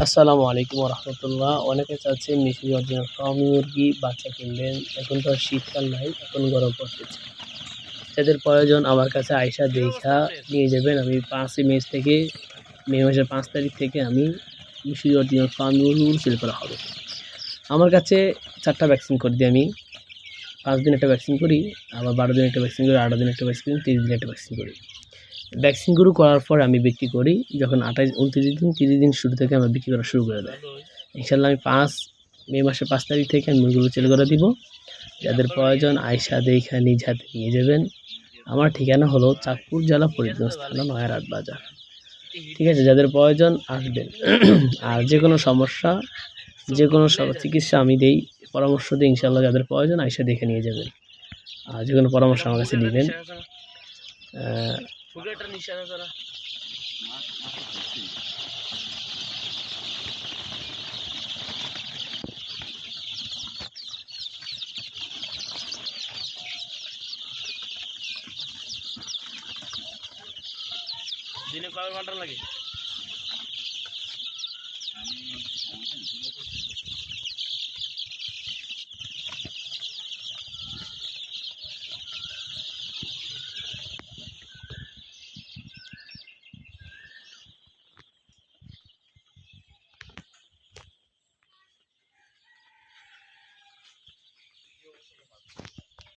আসসালামু আলাইকুম রহমতুল্লাহ। অনেকে চাচ্ছেন মিশরি অরিজিনাল ফার্মি মুরগি বাচ্চা কিনবেন। এখন তো আর শীতকাল নাই, এখন গরম পড়তেছে। যাদের প্রয়োজন আমার কাছে আইসা দেখা নিয়ে যাবেন। আমি 5ই মে থেকে মে মাসের 5 তারিখ থেকে আমি মিশরি অরিজিনাল ফার্মি মুরগিগুলো সেল করা হবে। আমার কাছে 4টা ভ্যাকসিন করে দিই আমি। 5 দিন একটা ভ্যাকসিন করি, আবার 12 দিন একটা ভ্যাকসিন করি, 18 দিন একটা ভ্যাকসিন করি, 30 দিন একটা ভ্যাকসিন করি। ভ্যাকসিনগুলো করার পর আমি বিক্রি করি যখন 29 দিন 30 দিন শুরু থেকে আমি বিক্রি করা শুরু করে দেয়। ইনশাল্লাহ আমি মে মাসের 5 তারিখ থেকে আমি মুরগিগুলো সেল করে দিব। যাদের প্রয়োজন আয়সা দেখা নিজ হাতে নিয়ে যাবেন। আমার ঠিকানা হলো চাঁদপুর জেলা ফরিদগঞ্জ থানা নয়ারহাট বাজার। ঠিক আছে, যাদের প্রয়োজন আসবেন। আর যে কোনো সমস্যা, যে কোনো চিকিৎসা আমি দেই, পরামর্শ দিই। ইনশাল্লাহ যাদের প্রয়োজন আয়সা দেখে নিয়ে যাবেন। আর যে কোনো পরামর্শ আমার কাছে নেবেন। দিনে কয় ঘন্টা লাগে?